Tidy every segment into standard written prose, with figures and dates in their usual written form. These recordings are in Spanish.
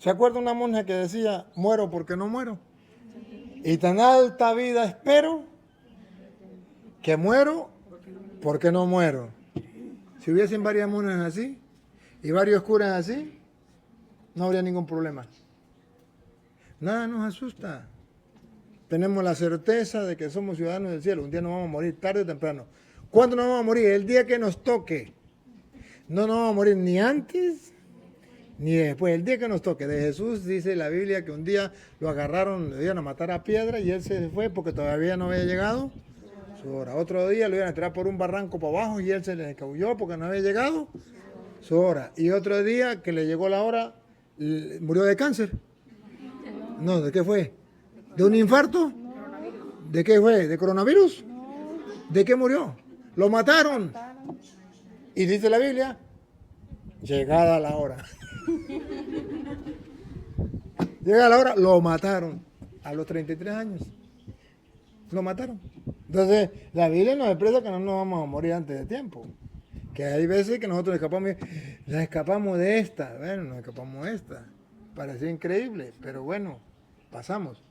¿Se acuerda una monja que decía, muero porque no muero? Y tan alta vida espero que muero porque no muero. Si hubiesen varias monjas así y varios curas así, no habría ningún problema. Nada nos asusta. Tenemos la certeza de que somos ciudadanos del cielo. Un día nos vamos a morir, tarde o temprano. ¿Cuándo nos vamos a morir? El día que nos toque. No nos vamos a morir ni antes ni después. El día que nos toque. De Jesús dice la Biblia que un día lo agarraron, lo iban a matar a piedra y él se fue porque todavía no había llegado su hora. Otro día lo iban a tirar por un barranco para abajo y él se les escabulló porque no había llegado su hora. Y otro día que le llegó la hora, murió de cáncer. No, ¿de qué fue? ¿De un infarto? ¿De qué fue? ¿De coronavirus? ¿De qué murió? Lo mataron. Y dice la Biblia, llegada la hora. Llegada la hora, lo mataron. A los 33 años. Lo mataron. Entonces, la Biblia nos expresa que no nos vamos a morir antes de tiempo. Que hay veces que nosotros escapamos de esta. Bueno, nos escapamos de esta. Parece increíble, pero bueno, pasamos.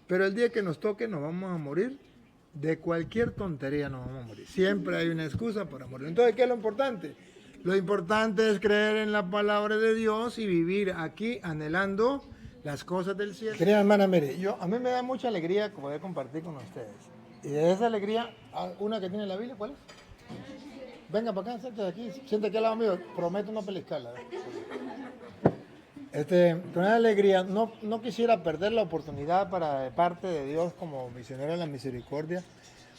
Pero el día que nos toque nos vamos a morir. De cualquier tontería nos vamos a morir. Siempre hay una excusa para morir. Entonces, ¿qué es lo importante? Lo importante es creer en la palabra de Dios y vivir aquí anhelando las cosas del cielo. Querida hermana, mire, a mí me da mucha alegría poder compartir con ustedes. Y de esa alegría, una que tiene la Biblia, ¿cuál es? Venga para acá, siéntate aquí, siéntate aquí al lado mío, prometo no pellizcarla. Con esa alegría, no quisiera perder la oportunidad para, de parte de Dios, como misionero de la misericordia,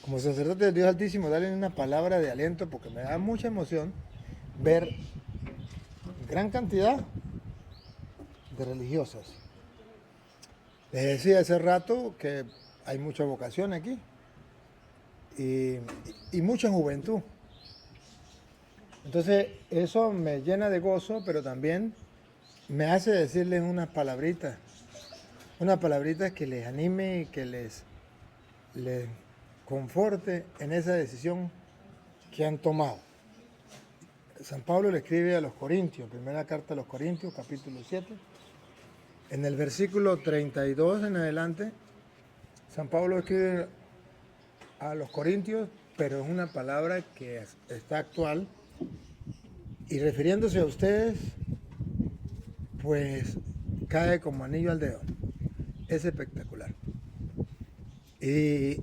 como sacerdote de Dios Altísimo, darle una palabra de aliento, porque me da mucha emoción ver gran cantidad de religiosas. Les decía hace rato que hay mucha vocación aquí y mucha juventud. Entonces, eso me llena de gozo, pero también me hace decirles unas palabritas que les anime y que les conforte en esa decisión que han tomado. San Pablo le escribe a los Corintios, primera carta a los Corintios, capítulo 7, en el versículo 32 en adelante, San Pablo escribe a los Corintios, pero es una palabra que está actual y refiriéndose a ustedes, pues cae como anillo al dedo. Es espectacular. Y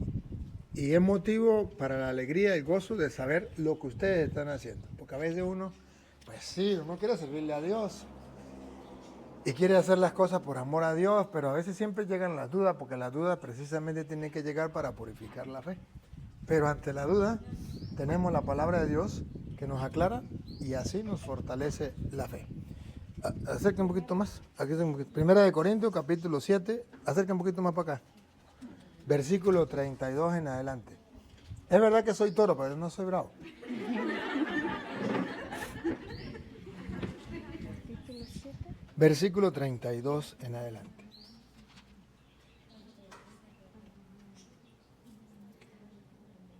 es motivo para la alegría y el gozo de saber lo que ustedes están haciendo. Porque a veces uno, pues sí, uno quiere servirle a Dios y quiere hacer las cosas por amor a Dios, pero a veces siempre llegan las dudas, porque las dudas precisamente tienen que llegar para purificar la fe. Pero ante la duda tenemos la palabra de Dios que nos aclara y así nos fortalece la fe. Acerca un poquito más. Aquí está un poquito. Primera de Corintios, capítulo 7. Acerca un poquito más para acá. Versículo 32 en adelante. Es verdad que soy toro, pero no soy bravo. Versículo 32 en adelante.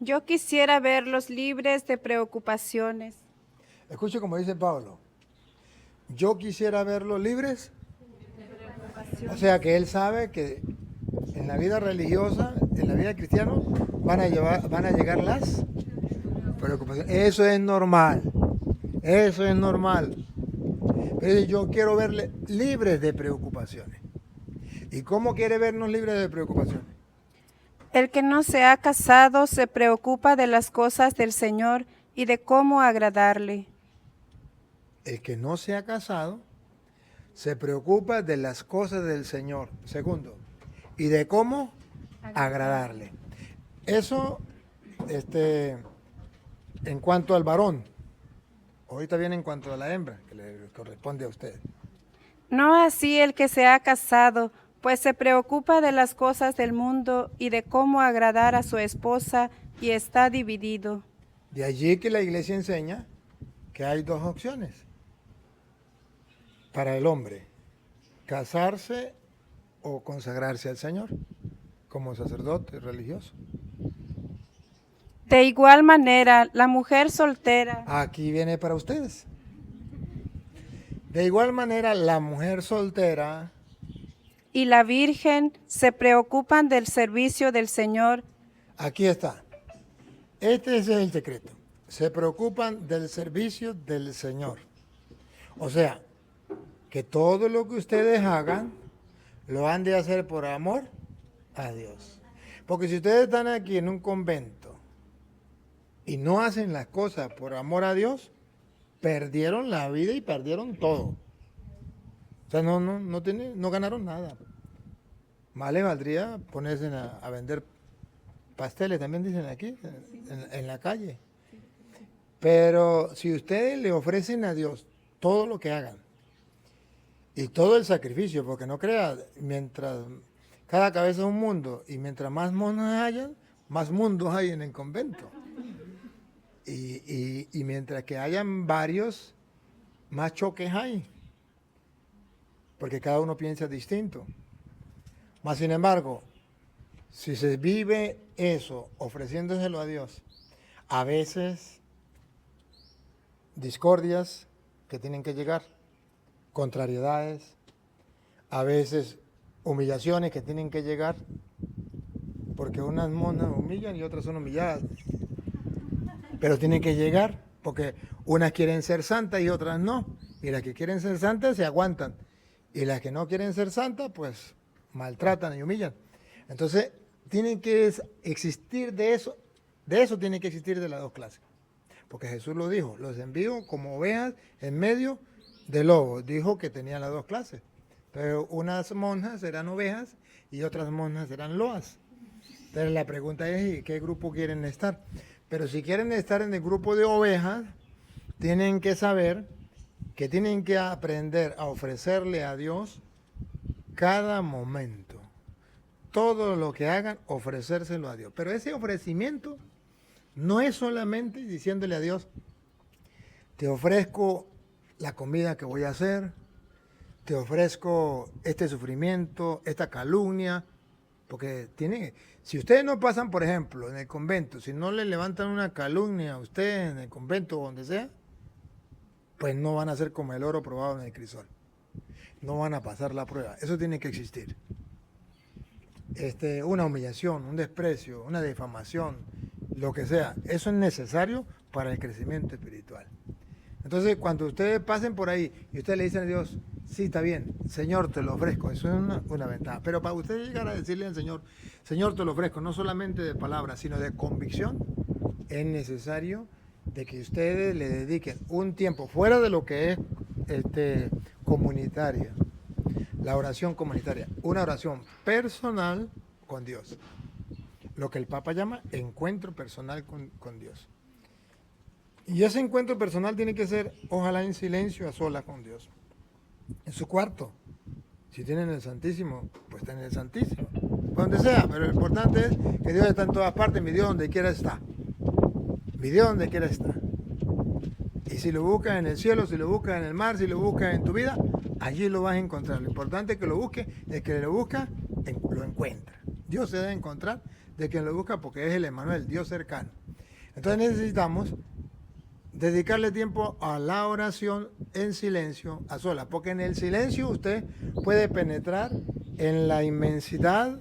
Yo quisiera verlos libres de preocupaciones. Escuche como dice Pablo. Yo quisiera verlos libres. O sea que él sabe que en la vida religiosa, en la vida cristiana, van a llegar las preocupaciones. Eso es normal. Eso es normal. Pero yo quiero verles libres de preocupaciones. ¿Y cómo quiere vernos libres de preocupaciones? El que no se ha casado se preocupa de las cosas del Señor y de cómo agradarle. El que no se ha casado se preocupa de las cosas del Señor. Segundo, y de cómo agradarle. Eso, en cuanto al varón. Ahorita viene en cuanto a la hembra, que le corresponde a usted. No así el que se ha casado, pues se preocupa de las cosas del mundo y de cómo agradar a su esposa y está dividido. De allí que la iglesia enseña que hay dos opciones para el hombre: casarse o consagrarse al Señor como sacerdote religioso. De igual manera, la mujer soltera. Aquí viene para ustedes. De igual manera, la mujer soltera y la virgen se preocupan del servicio del Señor. aquí está. Este es el secreto. Se preocupan del servicio del Señor. O sea, que todo lo que ustedes hagan, lo han de hacer por amor a Dios. Porque si ustedes están aquí en un convento y no hacen las cosas por amor a Dios, perdieron la vida y perdieron todo. O sea, no ganaron nada. Más les valdría ponerse a vender pasteles, también dicen aquí, en la calle. Pero si ustedes le ofrecen a Dios todo lo que hagan y todo el sacrificio, porque no crea, mientras cada cabeza es un mundo y mientras más monjas hayan, más mundos hay en el convento. Y mientras que hayan varios, más choques hay, porque cada uno piensa distinto. Mas, sin embargo, si se vive eso ofreciéndoselo a Dios, a veces discordias que tienen que llegar, contrariedades, a veces humillaciones que tienen que llegar, porque unas monjas humillan y otras son humilladas, pero tienen que llegar, porque unas quieren ser santas y otras no, y las que quieren ser santas se aguantan, y las que no quieren ser santas, pues maltratan y humillan. Entonces, tienen que existir de eso tiene que existir de las dos clases. Porque Jesús lo dijo, los envío como ovejas en medio de lobos. Dijo que tenían las dos clases. Pero unas monjas eran ovejas y otras monjas eran loas. Entonces la pregunta es, ¿y qué grupo quieren estar? Pero si quieren estar en el grupo de ovejas, tienen que saber que tienen que aprender a ofrecerle a Dios cada momento. Todo lo que hagan, ofrecérselo a Dios. Pero ese ofrecimiento no es solamente diciéndole a Dios, te ofrezco la comida que voy a hacer, te ofrezco este sufrimiento, esta calumnia, porque si ustedes no pasan, por ejemplo, en el convento, si no le levantan una calumnia a ustedes en el convento o donde sea, pues no van a ser como el oro probado en el crisol. No van a pasar la prueba. Eso tiene que existir. Una humillación, un desprecio, una difamación, lo que sea, eso es necesario para el crecimiento espiritual. Entonces, cuando ustedes pasen por ahí y ustedes le dicen a Dios, sí, está bien, Señor, te lo ofrezco, eso es una ventaja. Pero para ustedes llegar a decirle al Señor, Señor, te lo ofrezco, no solamente de palabras, sino de convicción, es necesario de que ustedes le dediquen un tiempo fuera de lo que es comunitaria, la oración comunitaria, una oración personal con Dios. Lo que el Papa llama encuentro personal con Dios. Y ese encuentro personal tiene que ser, ojalá en silencio, a solas con Dios. En su cuarto. Si tienen el Santísimo, pues están en el Santísimo. Donde sea, pero lo importante es que Dios está en todas partes, mi Dios donde quiera está. Mi Dios donde quiera está. Y si lo buscas en el cielo, si lo buscas en el mar, si lo buscas en tu vida, allí lo vas a encontrar. Lo importante es que lo busques, el que lo busca, lo encuentra. Dios se debe encontrar de quien lo busca porque es el Emmanuel, Dios cercano. Entonces necesitamos dedicarle tiempo a la oración en silencio, a solas, porque en el silencio usted puede penetrar en la inmensidad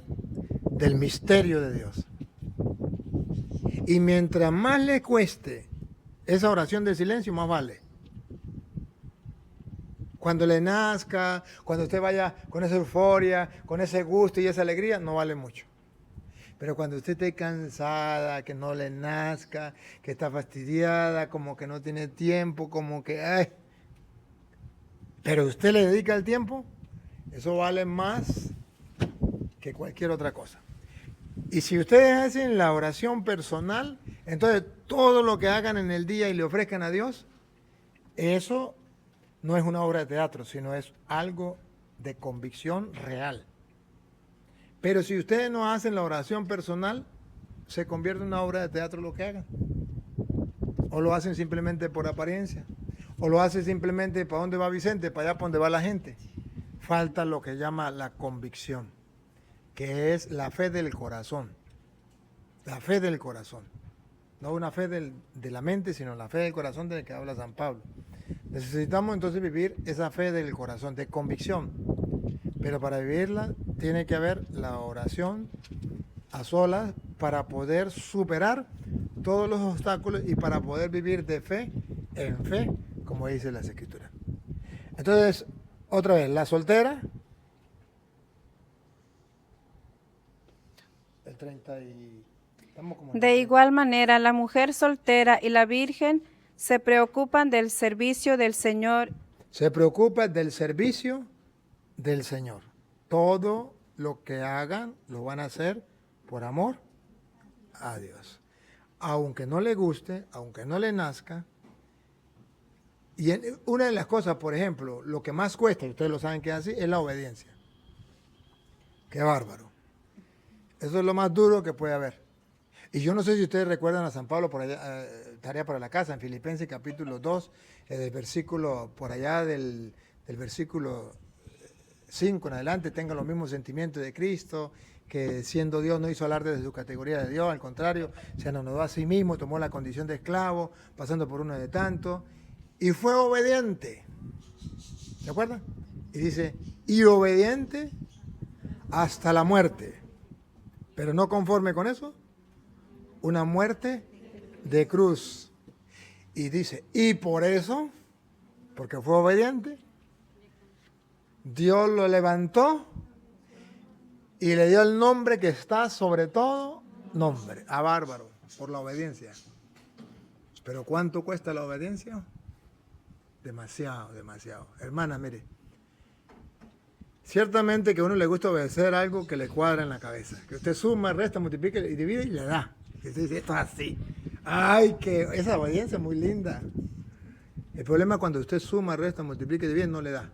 del misterio de Dios. Y mientras más le cueste esa oración de silencio, más vale. Cuando le nazca, cuando usted vaya con esa euforia, con ese gusto y esa alegría, no vale mucho. Pero cuando usted esté cansada, que no le nazca, que está fastidiada, como que no tiene tiempo, como que, ay, pero usted le dedica el tiempo, eso vale más que cualquier otra cosa. Y si ustedes hacen la oración personal, entonces todo lo que hagan en el día y le ofrezcan a Dios, eso no es una obra de teatro, sino es algo de convicción real. Pero si ustedes no hacen la oración personal, se convierte en una obra de teatro lo que hagan. O lo hacen simplemente por apariencia. O lo hacen simplemente para dónde va Vicente, para allá para dónde va la gente. Falta lo que llama la convicción, que es la fe del corazón. La fe del corazón. No una fe de la mente, sino la fe del corazón del que habla San Pablo. Necesitamos entonces vivir esa fe del corazón, de convicción. Pero para vivirla tiene que haber la oración a solas para poder superar todos los obstáculos y para poder vivir de fe en fe, como dice las Escrituras. Entonces, otra vez, la soltera, el 30 y... De igual manera, la mujer soltera y la virgen se preocupan del servicio del Señor. Se preocupa del servicio del Señor. Todo lo que hagan lo van a hacer por amor a Dios. Aunque no le guste, aunque no le nazca. Y una de las cosas, por ejemplo, lo que más cuesta, y ustedes lo saben que es así, es la obediencia. Qué bárbaro. Eso es lo más duro que puede haber. Y yo no sé si ustedes recuerdan a San Pablo, por allá, tarea para la casa, en Filipenses capítulo 2, del versículo, por allá del versículo 5 en adelante, tengan los mismos sentimientos de Cristo, que siendo Dios no hizo alarde de su categoría de Dios, al contrario, se anonadó a sí mismo, tomó la condición de esclavo, pasando por uno de tanto, y fue obediente. ¿Se acuerdan? Y dice, y obediente hasta la muerte. Pero no conforme con eso, una muerte de cruz. Y dice, y por eso, porque fue obediente, Dios lo levantó y le dio el nombre que está sobre todo nombre, a bárbaro, por la obediencia. Pero ¿cuánto cuesta la obediencia? Demasiado, demasiado. Hermana, mire, ciertamente que a uno le gusta obedecer algo que le cuadra en la cabeza. Que usted suma, resta, multiplica y divide y le da. Que usted dice, esto es así. Ay, que esa obediencia es muy linda. El problema es cuando usted suma, resta, multiplica y divide, no le da.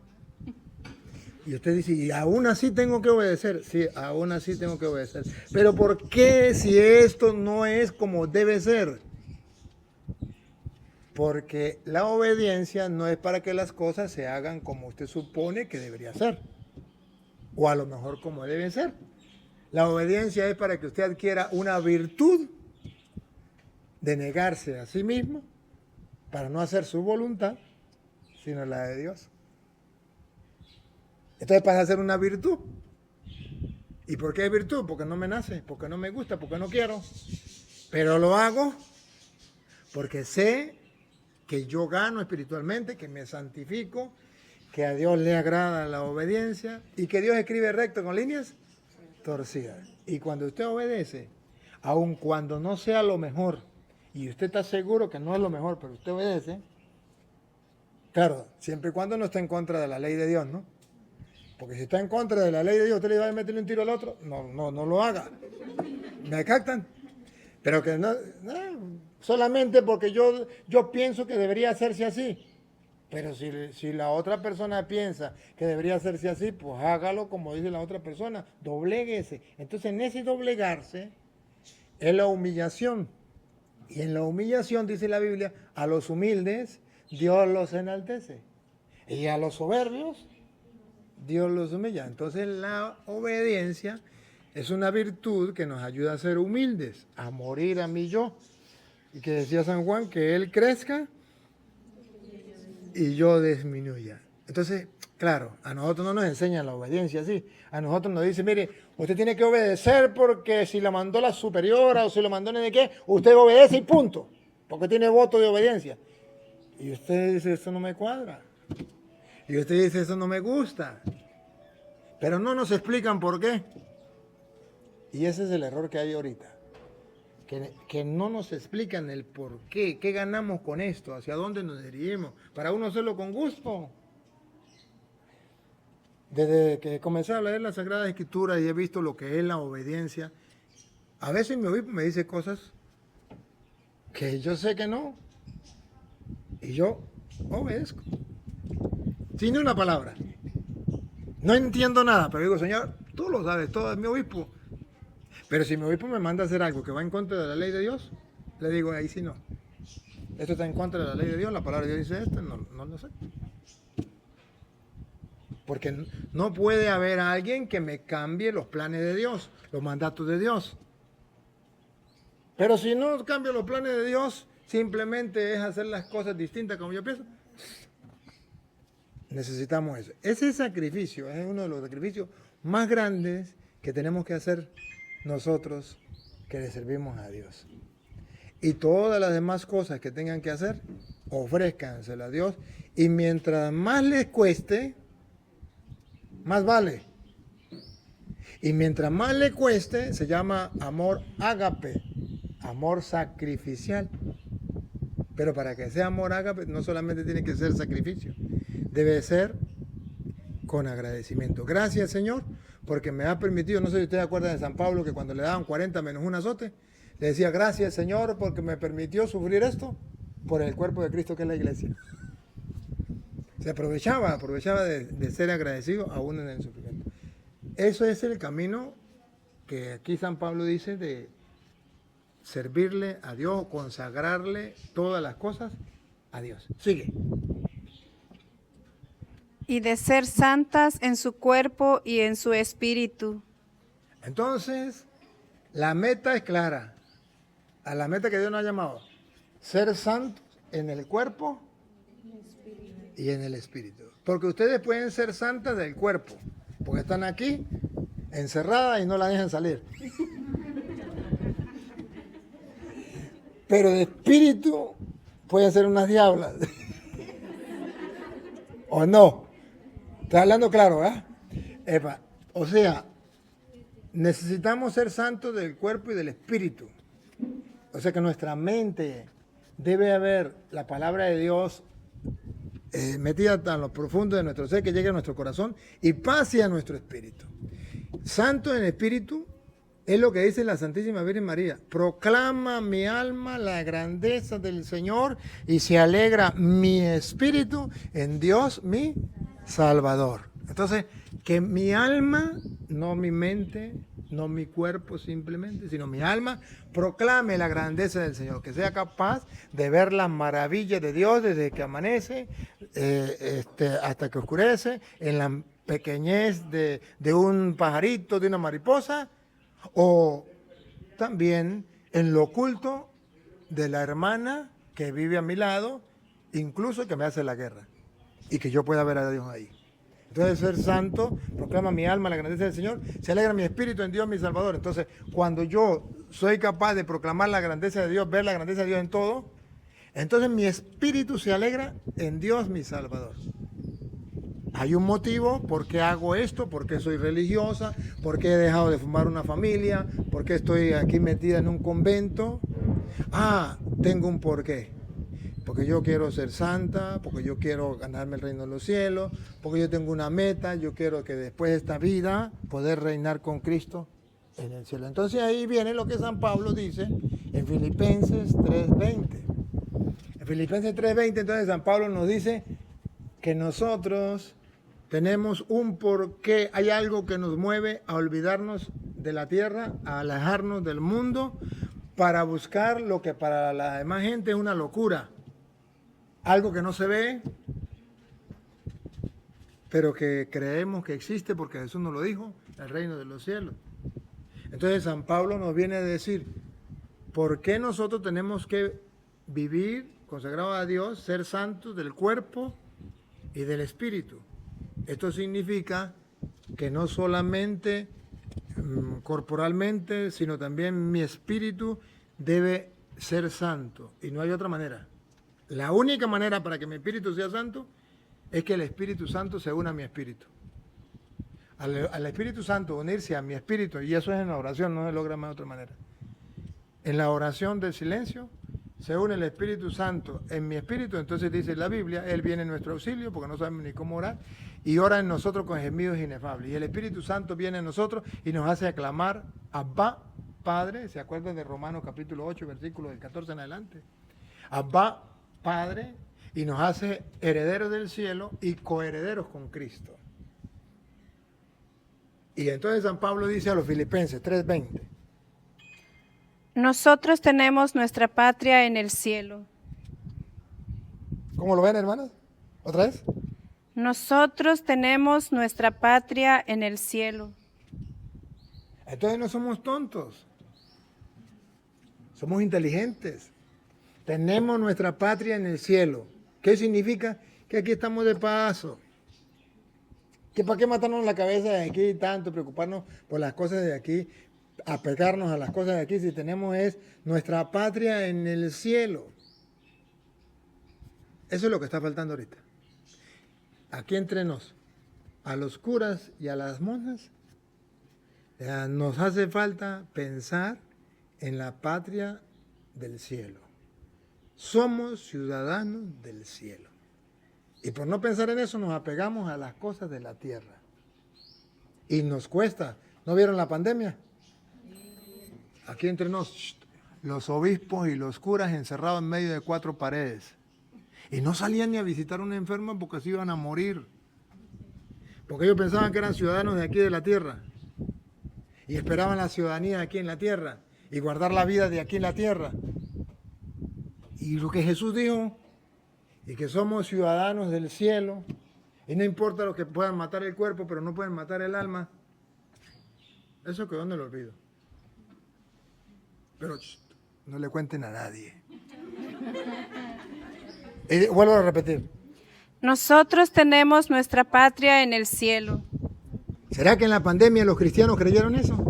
Y usted dice, y aún así tengo que obedecer. Sí, aún así tengo que obedecer. Pero ¿por qué si esto no es como debe ser? Porque la obediencia no es para que las cosas se hagan como usted supone que debería ser. O a lo mejor como deben ser. La obediencia es para que usted adquiera una virtud de negarse a sí mismo para no hacer su voluntad, sino la de Dios. Entonces pasa a ser una virtud. ¿Y por qué es virtud? Porque no me nace, porque no me gusta, porque no quiero. Pero lo hago porque sé que yo gano espiritualmente, que me santifico, que a Dios le agrada la obediencia y que Dios escribe recto con líneas torcidas. Y cuando usted obedece, aun cuando no sea lo mejor, y usted está seguro que no es lo mejor, pero usted obedece, claro, siempre y cuando no esté en contra de la ley de Dios, ¿no? Porque si está en contra de la ley de Dios, usted le va a meterle un tiro al otro, no lo haga. ¿Me captan? Pero que no solamente porque yo pienso que debería hacerse así. Pero si la otra persona piensa que debería hacerse así, pues hágalo como dice la otra persona, dobléguese. Entonces en ese doblegarse es la humillación. Y en la humillación, dice la Biblia, a los humildes Dios los enaltece. Y a los soberbios Dios los humilla. Entonces la obediencia es una virtud que nos ayuda a ser humildes, a morir a mi yo. Y que decía San Juan, que Él crezca y yo disminuya. Entonces, claro, a nosotros no nos enseñan la obediencia así. A nosotros nos dice, mire, usted tiene que obedecer porque si la mandó la superiora o si lo mandó de qué, usted obedece y punto. Porque tiene voto de obediencia. Y usted dice, eso no me cuadra. Y usted dice, eso no me gusta. Pero no nos explican por qué. Y ese es el error que hay ahorita. Que no nos explican el por qué ganamos con esto, hacia dónde nos dirigimos, para uno hacerlo con gusto. Desde que comencé a leer la Sagrada Escritura y he visto lo que es la obediencia, a veces mi obispo me dice cosas que yo sé que no, y yo obedezco, sin una palabra. No entiendo nada, pero digo, Señor, tú lo sabes, todo es mi obispo. Pero si mi obispo me manda a hacer algo que va en contra de la ley de Dios, le digo, ahí sí no. Esto está en contra de la ley de Dios, la palabra de Dios dice esto, no lo sé. Porque no puede haber alguien que me cambie los planes de Dios, los mandatos de Dios. Pero si no cambio los planes de Dios, simplemente es hacer las cosas distintas como yo pienso, necesitamos eso. Ese sacrificio es uno de los sacrificios más grandes que tenemos que hacer nosotros que le servimos a Dios. Y todas las demás cosas que tengan que hacer, ofrézcanselo a Dios. Y mientras más les cueste, más vale. Y mientras más le cueste, se llama amor ágape, amor sacrificial. Pero para que sea amor ágape, no solamente tiene que ser sacrificio, debe ser con agradecimiento. Gracias, Señor, porque me ha permitido, no sé si ustedes acuerdan de San Pablo, que cuando le daban 40 menos un azote, le decía, gracias, Señor, porque me permitió sufrir esto por el cuerpo de Cristo que es la iglesia. Se aprovechaba de ser agradecido aún en el sufrimiento. Eso es el camino que aquí San Pablo dice de servirle a Dios, consagrarle todas las cosas a Dios. Sigue. Y de ser santas en su cuerpo y en su espíritu. Entonces, la meta es clara. A la meta que Dios nos ha llamado. Ser santos en el cuerpo y en el espíritu. Porque ustedes pueden ser santas del cuerpo, porque están aquí encerradas y no la dejan salir. Pero de espíritu pueden ser unas diablas. ¿O no? Estoy hablando claro, ¿eh? O sea, necesitamos ser santos del cuerpo y del espíritu. O sea que nuestra mente debe haber la palabra de Dios metida tan lo profundo de nuestro ser que llegue a nuestro corazón y pase a nuestro espíritu. Santo en espíritu es lo que dice la Santísima Virgen María. Proclama mi alma la grandeza del Señor y se alegra mi espíritu en Dios mi Salvador. Entonces, que mi alma, no mi mente, no mi cuerpo simplemente, sino mi alma, proclame la grandeza del Señor, que sea capaz de ver las maravillas de Dios desde que amanece hasta que oscurece, en la pequeñez de un pajarito, de una mariposa, o también en lo oculto de la hermana que vive a mi lado, incluso que me hace la guerra, y que yo pueda ver a Dios ahí. Entonces, ser santo, proclama mi alma la grandeza del Señor, se alegra mi espíritu en Dios mi Salvador. Entonces, cuando yo soy capaz de proclamar la grandeza de Dios, ver la grandeza de Dios en todo, entonces mi espíritu se alegra en Dios mi Salvador. Hay un motivo por qué hago esto, por qué soy religiosa, por qué he dejado de formar una familia, por qué estoy aquí metida en un convento. Tengo un porqué. Porque yo quiero ser santa, porque yo quiero ganarme el reino de los cielos, porque yo tengo una meta, yo quiero que después de esta vida poder reinar con Cristo en el cielo. Entonces ahí viene lo que San Pablo dice en Filipenses 3:20. En Filipenses 3:20 entonces San Pablo nos dice que nosotros tenemos un porqué, hay algo que nos mueve a olvidarnos de la tierra, a alejarnos del mundo, para buscar lo que para la demás gente es una locura. Algo que no se ve, pero que creemos que existe porque Jesús nos lo dijo, el reino de los cielos. Entonces San Pablo nos viene a decir, ¿por qué nosotros tenemos que vivir consagrados a Dios, ser santos del cuerpo y del espíritu? Esto significa que no solamente corporalmente, sino también mi espíritu debe ser santo. Y no hay otra manera. La única manera para que mi espíritu sea santo es que el Espíritu Santo se una a mi espíritu. Al Espíritu Santo unirse a mi espíritu, y eso es en la oración, no se logra de otra manera. En la oración del silencio se une el Espíritu Santo en mi espíritu, entonces dice la Biblia, Él viene en nuestro auxilio porque no sabemos ni cómo orar, y ora en nosotros con gemidos inefables. Y el Espíritu Santo viene en nosotros y nos hace aclamar Abba, Padre. ¿Se acuerdan de Romanos capítulo 8, versículo del 14 en adelante? Abba, Padre, y nos hace herederos del cielo y coherederos con Cristo. Y entonces San Pablo dice a los Filipenses 3:20. Nosotros tenemos nuestra patria en el cielo. ¿Cómo lo ven, hermanos? ¿Otra vez? Nosotros tenemos nuestra patria en el cielo. Entonces no somos tontos. Somos inteligentes. Tenemos nuestra patria en el cielo. ¿Qué significa? Que aquí estamos de paso. ¿Para qué matarnos la cabeza de aquí tanto, preocuparnos por las cosas de aquí, apegarnos a las cosas de aquí si tenemos es nuestra patria en el cielo? Eso es lo que está faltando ahorita. Aquí entre nos, a los curas y a las monjas, nos hace falta pensar en la patria del cielo. Somos ciudadanos del cielo. Y por no pensar en eso nos apegamos a las cosas de la tierra. Y nos cuesta. ¿No vieron la pandemia? Aquí entre nos, los obispos y los curas encerrados en medio de 4 paredes. Y no salían ni a visitar a un enfermo porque se iban a morir. Porque ellos pensaban que eran ciudadanos de aquí de la tierra. Y esperaban la ciudadanía de aquí en la tierra. Y guardar la vida de aquí en la tierra. Y lo que Jesús dijo, y que somos ciudadanos del cielo, y no importa lo que puedan matar el cuerpo, pero no pueden matar el alma, eso quedó en el olvido. Pero no le cuenten a nadie. Y vuelvo a repetir. Nosotros tenemos nuestra patria en el cielo. ¿Será que en la pandemia los cristianos creyeron eso?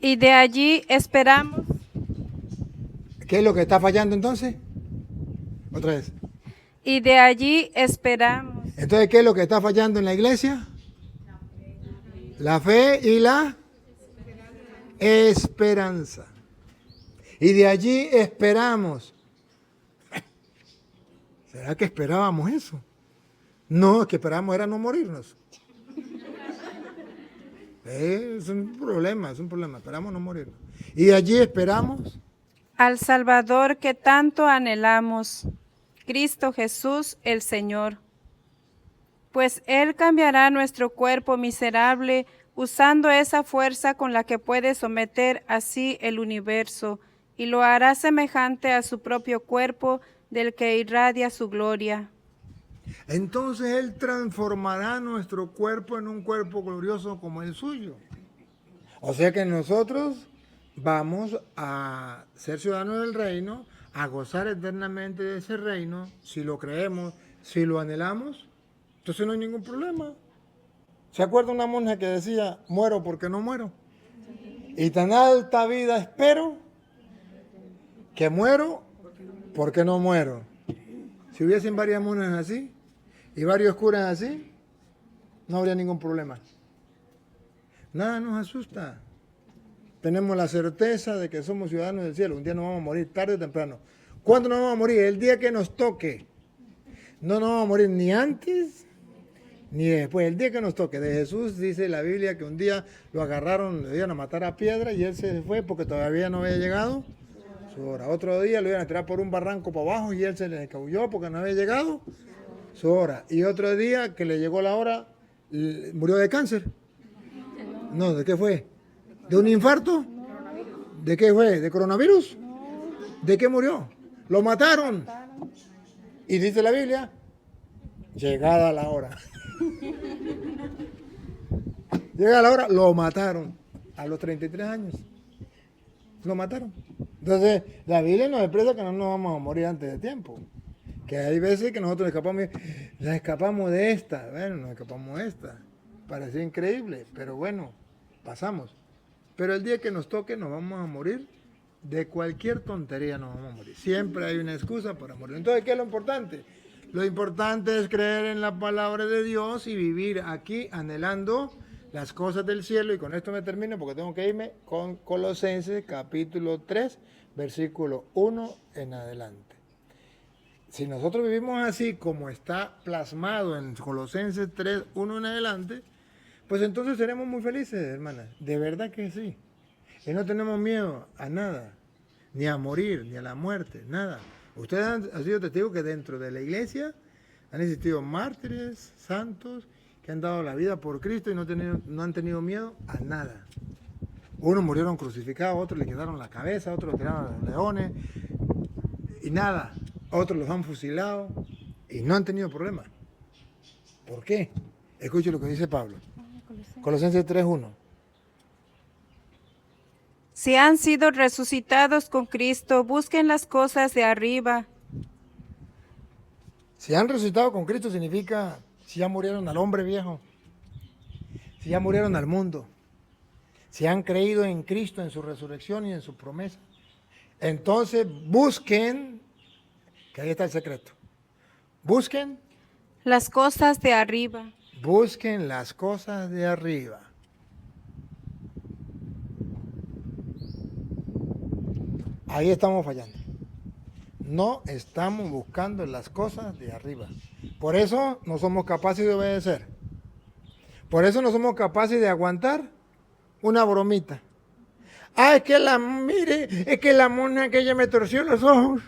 Y de allí esperamos. ¿Qué es lo que está fallando entonces? Otra vez. Y de allí esperamos. Entonces, ¿qué es lo que está fallando en la iglesia? La fe y la esperanza. Y de allí esperamos. ¿Será que esperábamos eso? No, que esperábamos era no morirnos. Es un problema, esperamos no morirnos. Y de allí esperamos Al Salvador que tanto anhelamos, Cristo Jesús el Señor. Pues Él cambiará nuestro cuerpo miserable usando esa fuerza con la que puede someter así el universo, y lo hará semejante a su propio cuerpo del que irradia su gloria. Entonces Él transformará nuestro cuerpo en un cuerpo glorioso como el suyo. O sea que nosotros vamos a ser ciudadanos del reino, a gozar eternamente de ese reino, si lo creemos, si lo anhelamos, entonces no hay ningún problema. ¿Se acuerda una monja que decía, muero porque no muero? Y tan alta vida espero, que muero porque no muero. Si hubiesen varias monjas así, y varios curas así, no habría ningún problema. Nada nos asusta. Tenemos la certeza de que somos ciudadanos del cielo. Un día nos vamos a morir, tarde o temprano. ¿Cuándo nos vamos a morir? El día que nos toque. No nos vamos a morir ni antes ni después. El día que nos toque. De Jesús dice la Biblia que un día lo agarraron, le iban a matar a piedra y él se fue porque todavía no había llegado su hora. Otro día lo iban a tirar por un barranco para abajo y él se le escabulló porque no había llegado su hora. Y otro día que le llegó la hora, murió de cáncer. No, ¿de qué fue? ¿De un infarto? ¿De qué fue? ¿De coronavirus? ¿De qué murió? Lo mataron. Y dice la Biblia, llegada la hora. Llega la hora, lo mataron. A los 33 años. Lo mataron. Entonces, la Biblia nos expresa que no nos vamos a morir antes de tiempo. Que hay veces que nosotros escapamos de esta. Bueno, nos escapamos de esta. Parecía increíble, pero bueno, pasamos. Pero el día que nos toque nos vamos a morir, de cualquier tontería nos vamos a morir. Siempre hay una excusa para morir. Entonces, ¿qué es lo importante? Lo importante es creer en la palabra de Dios y vivir aquí anhelando las cosas del cielo. Y con esto me termino porque tengo que irme con Colosenses capítulo 3, versículo 1 en adelante. Si nosotros vivimos así como está plasmado en Colosenses 3, 1 en adelante, pues entonces seremos muy felices, hermanas. De verdad que sí. Y no tenemos miedo a nada, ni a morir, ni a la muerte, nada. Ustedes han sido testigos que dentro de la iglesia han existido mártires, santos, que han dado la vida por Cristo y no han tenido miedo a nada. Unos murieron crucificados, otros le quedaron la cabeza, otros los tiraron a los leones, y nada. Otros los han fusilado y no han tenido problema. ¿Por qué? Escuche lo que dice Pablo. Colosenses 3:1. Si han sido resucitados con Cristo, busquen las cosas de arriba, Si han resucitado con Cristo significa si ya murieron al hombre viejo, si ya murieron al mundo, si han creído en Cristo, en su resurrección y en su promesa. Entonces busquen, que ahí está el secreto, busquen las cosas de arriba. Busquen las cosas de arriba. Ahí estamos fallando. No estamos buscando las cosas de arriba. Por eso no somos capaces de obedecer. Por eso no somos capaces de aguantar una bromita. Ah, es que la mona aquella me torció los ojos.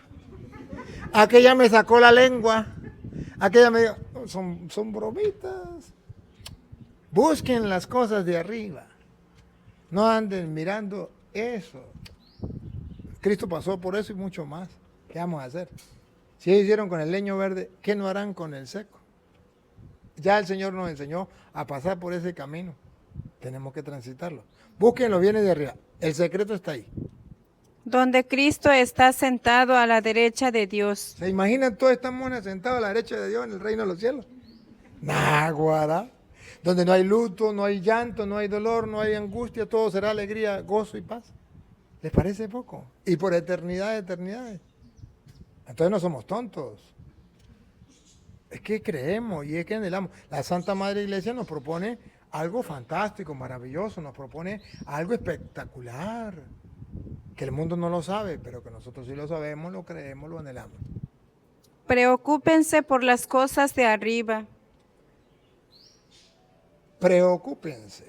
Aquella me sacó la lengua. Aquella me dio... Son bromitas. Busquen las cosas de arriba. No anden mirando eso. Cristo pasó por eso y mucho más. ¿Qué vamos a hacer? Si ellos hicieron con el leño verde, ¿qué no harán con el seco? Ya el Señor nos enseñó a pasar por ese camino. Tenemos que transitarlo. Busquen los bienes de arriba. El secreto está ahí. Donde Cristo está sentado a la derecha de Dios. ¿Se imaginan todas estas monas sentadas a la derecha de Dios en el reino de los cielos? Náguara. Donde no hay luto, no hay llanto, no hay dolor, no hay angustia, todo será alegría, gozo y paz. ¿Les parece poco? Y por eternidad de eternidades. Entonces no somos tontos. Es que creemos y es que anhelamos. La Santa Madre Iglesia nos propone algo fantástico, maravilloso, nos propone algo espectacular. Que el mundo no lo sabe, pero que nosotros sí lo sabemos, lo creemos, lo anhelamos. Preocúpense por las cosas de arriba. Preocúpense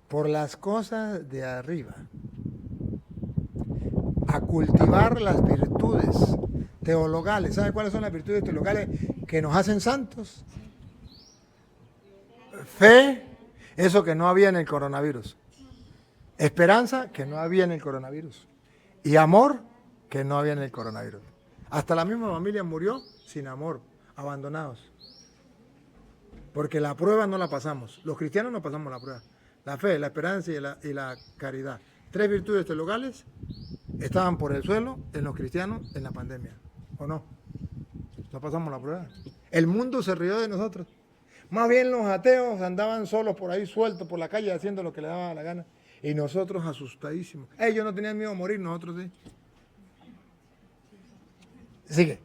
por las cosas de arriba. A cultivar las virtudes teologales. ¿Sabe cuáles son las virtudes teologales que nos hacen santos? Fe, eso que no había en el coronavirus. Esperanza, que no había en el coronavirus. Y amor, que no había en el coronavirus. Hasta la misma familia murió sin amor, abandonados. Porque la prueba no la pasamos. Los cristianos no pasamos la prueba. La fe, la esperanza y la caridad. 3 virtudes teologales estaban por el suelo en los cristianos en la pandemia. ¿O no? No pasamos la prueba. El mundo se rió de nosotros. Más bien los ateos andaban solos por ahí, sueltos por la calle, haciendo lo que les daba la gana. Y nosotros asustadísimos. Ellos no tenían miedo a morir, nosotros sí. Sigue.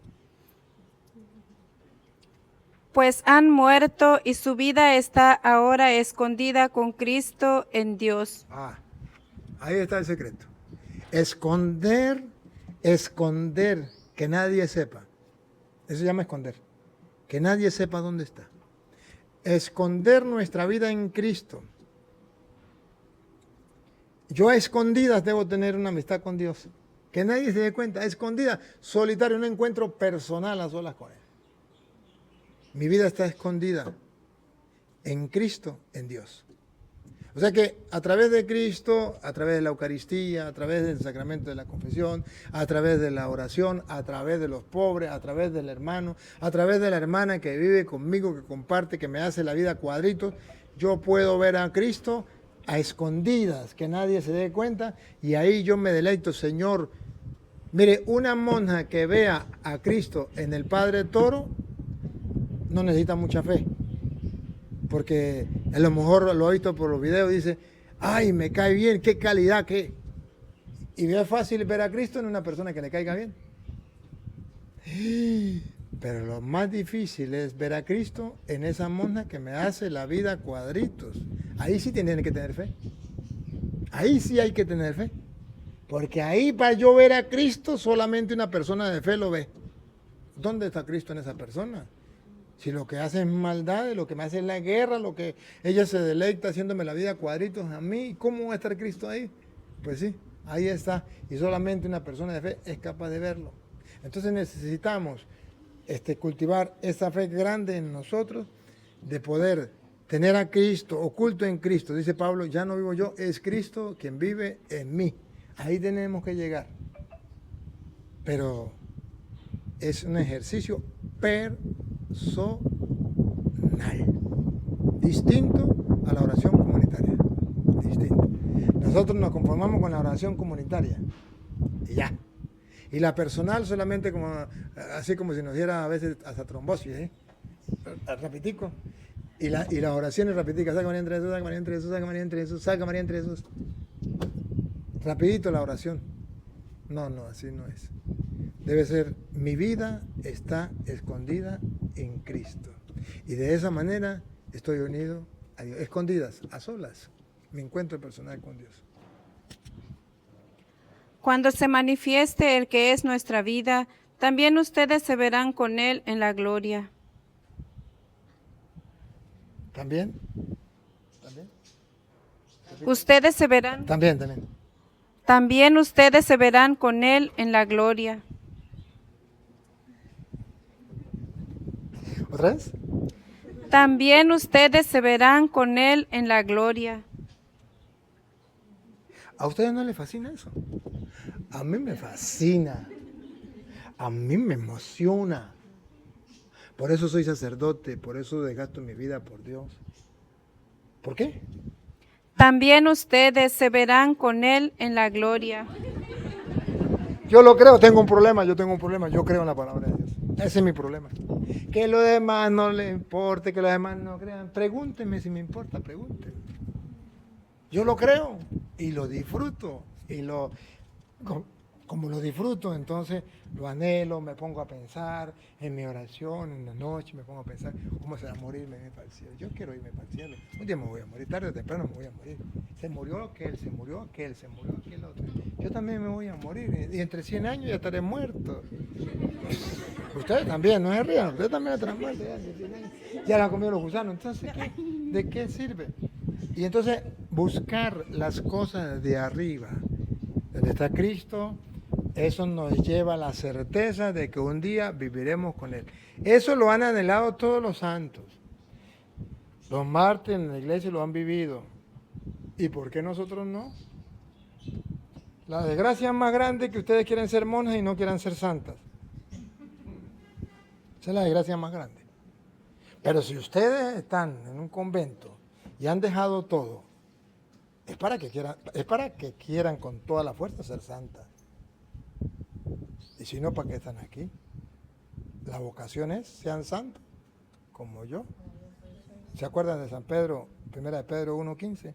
Pues han muerto y su vida está ahora escondida con Cristo en Dios. Ahí está el secreto. Esconder, que nadie sepa. Eso se llama esconder. Que nadie sepa dónde está. Esconder nuestra vida en Cristo. Yo a escondidas debo tener una amistad con Dios. Que nadie se dé cuenta. A escondidas, solitario, un encuentro personal a solas con Él. Mi vida está escondida en Cristo, en Dios. O sea que a través de Cristo, a través de la Eucaristía, a través del sacramento de la confesión, a través de la oración, a través de los pobres, a través del hermano, a través de la hermana que vive conmigo, que comparte, que me hace la vida cuadritos, yo puedo ver a Cristo a escondidas, que nadie se dé cuenta, y ahí yo me deleito, Señor. Mire, una monja que vea a Cristo en el Padre Toro no necesita mucha fe, porque a lo mejor lo ha visto por los videos, dice, ay, me cae bien, qué calidad, qué. Y es fácil ver a Cristo en una persona que le caiga bien. Pero lo más difícil es ver a Cristo en esa monja que me hace la vida cuadritos. Ahí sí tienen que tener fe. Ahí sí hay que tener fe. Porque ahí para yo ver a Cristo, solamente una persona de fe lo ve. ¿Dónde está Cristo en esa persona? Si lo que hace es maldad, lo que me hace es la guerra, lo que ella se deleita haciéndome la vida cuadritos a mí, ¿cómo va a estar Cristo ahí? Pues sí, ahí está. Y solamente una persona de fe es capaz de verlo. Entonces necesitamos cultivar esa fe grande en nosotros, de poder tener a Cristo oculto en Cristo. Dice Pablo, ya no vivo yo, es Cristo quien vive en mí. Ahí tenemos que llegar. Pero es un ejercicio personal, distinto a la oración comunitaria. Distinto. Nosotros nos conformamos con la oración comunitaria y ya. Y la personal solamente como, así como si nos diera a veces hasta trombosis, ¿eh? Rapidito. Y las oraciones rapiditas, saca María entre Jesús, saca María entre Jesús, saca María entre Jesús, saca María entre Jesús. Rapidito la oración. No, así no es. Debe ser, mi vida está escondida en Cristo. Y de esa manera estoy unido a Dios. Escondidas, a solas, mi encuentro personal con Dios. Cuando se manifieste el que es nuestra vida, también ustedes se verán con Él en la gloria. ¿También? Ustedes se verán. También. También ustedes se verán con Él en la gloria. ¿Otra vez? También ustedes se verán con Él en la gloria. ¿A ustedes no les fascina eso? A mí me fascina. A mí me emociona. Por eso soy sacerdote, por eso desgasto mi vida por Dios. ¿Por qué? También ustedes se verán con Él en la gloria. Yo lo creo, tengo un problema, yo creo en la palabra de Dios. Ese es mi problema. Que los demás no les importe, que los demás no crean. Pregúntenme si me importa, pregúntenme. Yo lo creo y lo disfruto. Como lo disfruto, entonces lo anhelo, me pongo a pensar en mi oración, en la noche, me pongo a pensar cómo será morirme para el cielo. Yo quiero irme para el cielo. Un día me voy a morir, tarde o temprano me voy a morir. Se murió aquel, se murió aquel otro. Yo también me voy a morir y entre 100 años ya estaré muerto. Ustedes también, no se rían, ustedes también estarán muertos. Ya lo han comido los gusanos, entonces, ¿de qué sirve? Y entonces buscar las cosas de arriba, donde está Cristo. Eso nos lleva a la certeza de que un día viviremos con Él. Eso lo han anhelado todos los santos. Los mártires en la iglesia lo han vivido. ¿Y por qué nosotros no? La desgracia más grande es que ustedes quieren ser monjas y no quieran ser santas. Esa es la desgracia más grande. Pero si ustedes están en un convento y han dejado todo, es para que quieran con toda la fuerza ser santas. Y si no, ¿para qué están aquí? La vocación es, sean santos, como yo. ¿Se acuerdan de San Pedro, 1 de Pedro 1:15?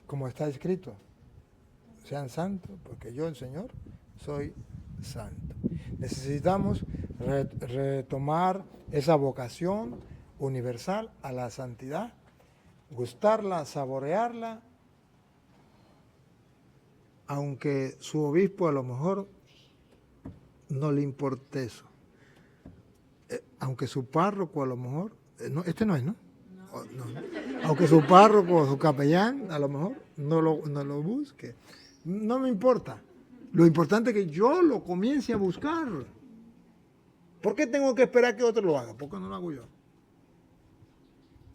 Como está escrito, sean santos, porque yo, el Señor, soy santo. Necesitamos retomar esa vocación universal a la santidad, gustarla, saborearla, aunque su obispo a lo mejor no le importa eso. Aunque su párroco a lo mejor, este no es, ¿no? No. Aunque su párroco o su capellán a lo mejor no lo busque. No me importa. Lo importante es que yo lo comience a buscar. ¿Por qué tengo que esperar que otro lo haga? ¿Por qué no lo hago yo?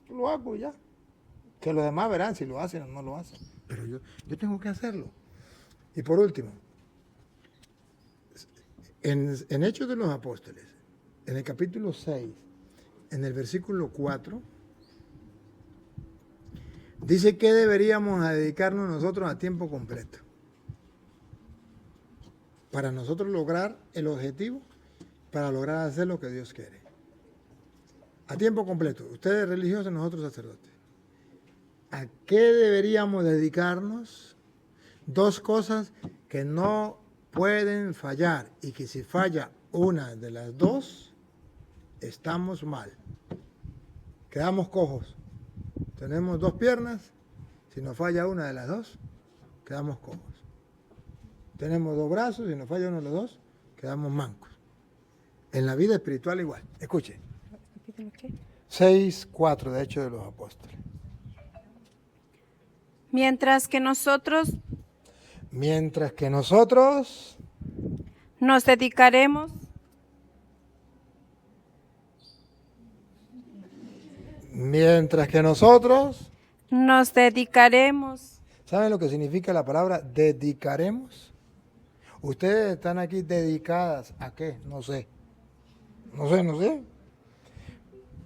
Lo hago ya. Que los demás verán si lo hacen o no lo hacen. Pero yo tengo que hacerlo. Y por último, en Hechos de los Apóstoles, en el capítulo 6, en el versículo 4, dice que deberíamos dedicarnos nosotros a tiempo completo para nosotros lograr el objetivo, para lograr hacer lo que Dios quiere. A tiempo completo, ustedes religiosos, nosotros sacerdotes. ¿A qué deberíamos dedicarnos? Dos cosas que no pueden fallar y que si falla una de las dos, estamos mal. Quedamos cojos. Tenemos dos piernas, si nos falla una de las dos, quedamos cojos. Tenemos dos brazos, si nos falla uno de los dos, quedamos mancos. En la vida espiritual igual. Escuche. 6:4 de Hechos de los Apóstoles. Mientras que nosotros nos dedicaremos ¿Saben lo que significa la palabra dedicaremos? Ustedes están aquí dedicadas ¿a qué? No sé.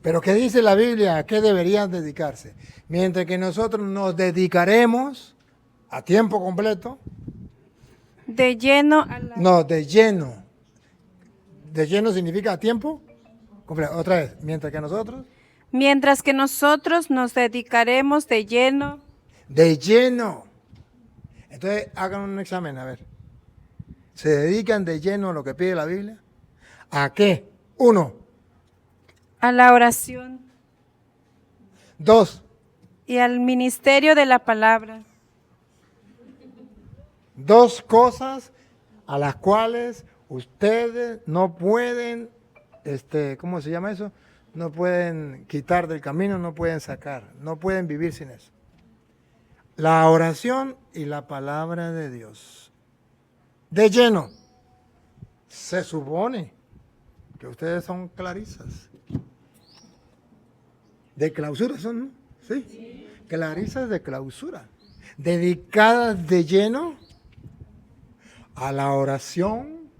Pero ¿qué dice la Biblia? ¿A qué deberían dedicarse? Mientras que nosotros nos dedicaremos a tiempo completo De lleno a la... No, de lleno. De lleno significa a tiempo. Otra vez, mientras que nosotros. Mientras que nosotros nos dedicaremos de lleno. De lleno. Entonces hagan un examen, a ver. ¿Se dedican de lleno a lo que pide la Biblia? ¿A qué? 1. A la oración 2. y al ministerio de la palabra. 2 cosas a las cuales ustedes no pueden, ¿cómo se llama eso? No pueden quitar del camino, no pueden sacar, no pueden vivir sin eso. La oración y la palabra de Dios. De lleno. Se supone que ustedes son clarisas. De clausura son, ¿no? Sí. Clarisas de clausura. Dedicadas de lleno a la oración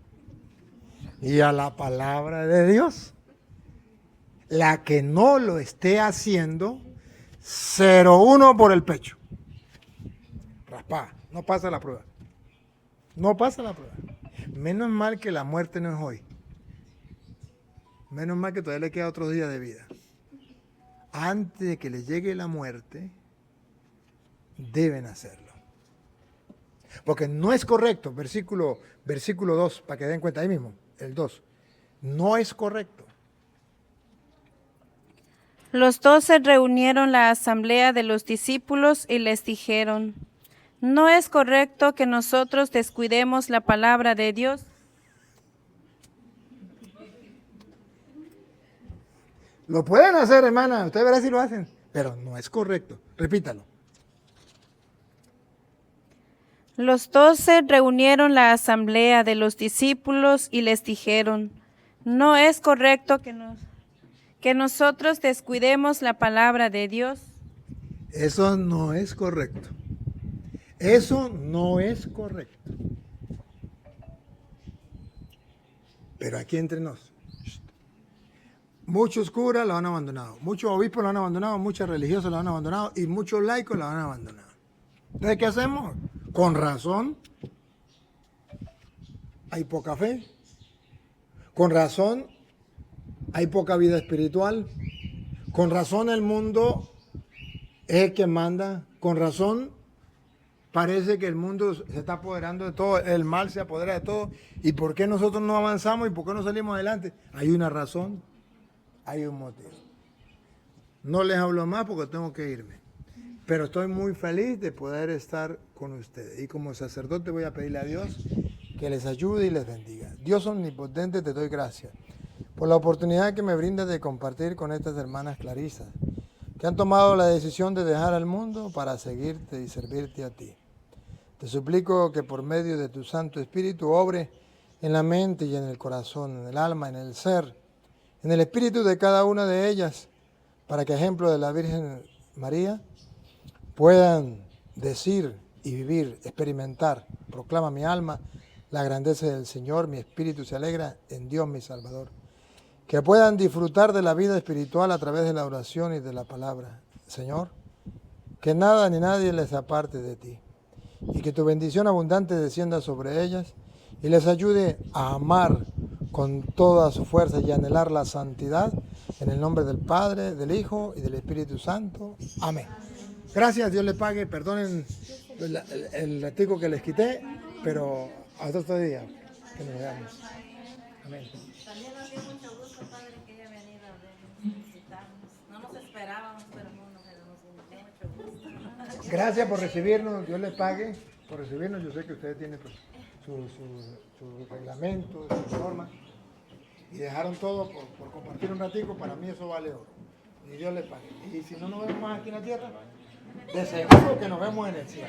y a la palabra de Dios. La que no lo esté haciendo, 0-1 por el pecho. Raspada, no pasa la prueba. No pasa la prueba. Menos mal que la muerte no es hoy. Menos mal que todavía le queda otro día de vida. Antes de que le llegue la muerte, deben hacerlo. Porque no es correcto, versículo 2, para que den cuenta ahí mismo, el 2. No es correcto. Los 12 reunieron la asamblea de los discípulos y les dijeron: ¿no es correcto que nosotros descuidemos la palabra de Dios? Lo pueden hacer, hermana, usted verá si lo hacen, pero no es correcto. Repítalo. Los 12 reunieron la asamblea de los discípulos y les dijeron: ¿no es correcto que nosotros descuidemos la palabra de Dios? Eso no es correcto. Eso no es correcto. Pero aquí entre nos, muchos curas lo han abandonado, muchos obispos lo han abandonado, muchos religiosos lo han abandonado y muchos laicos lo han abandonado. Entonces, ¿qué hacemos? Con razón, hay poca fe. Con razón, hay poca vida espiritual. Con razón, el mundo es el que manda. Con razón, parece que el mundo se está apoderando de todo, el mal se apodera de todo. ¿Y por qué nosotros no avanzamos y por qué no salimos adelante? Hay una razón, hay un motivo. No les hablo más porque tengo que irme. Pero estoy muy feliz de poder estar con ustedes. Y como sacerdote voy a pedirle a Dios que les ayude y les bendiga. Dios omnipotente, te doy gracias por la oportunidad que me brindas de compartir con estas hermanas clarisas, que han tomado la decisión de dejar al mundo para seguirte y servirte a ti. Te suplico que por medio de tu Santo Espíritu obre en la mente y en el corazón, en el alma, en el ser, en el espíritu de cada una de ellas, para que, ejemplo de la Virgen María, puedan decir y vivir, experimentar, proclama mi alma la grandeza del Señor, mi espíritu se alegra en Dios mi Salvador. Que puedan disfrutar de la vida espiritual a través de la oración y de la palabra. Señor, que nada ni nadie les aparte de ti y que tu bendición abundante descienda sobre ellas y les ayude a amar con toda su fuerza y anhelar la santidad en el nombre del Padre, del Hijo y del Espíritu Santo. Amén. Gracias, Dios les pague, perdonen el ratico que les quité, pero hasta otro día que nos veamos. Amén. También nos dio mucho gusto, Padre, que haya venido a visitarnos. No nos esperábamos, pero nos dio mucho gusto. Gracias por recibirnos, Dios les pague por recibirnos. Yo sé que ustedes tienen pues, su reglamento, sus normas, y dejaron todo por compartir un ratico. Para mí eso vale oro. Y Dios les pague. Y si no nos vemos más aquí en la tierra, de seguro que nos vemos en el cielo.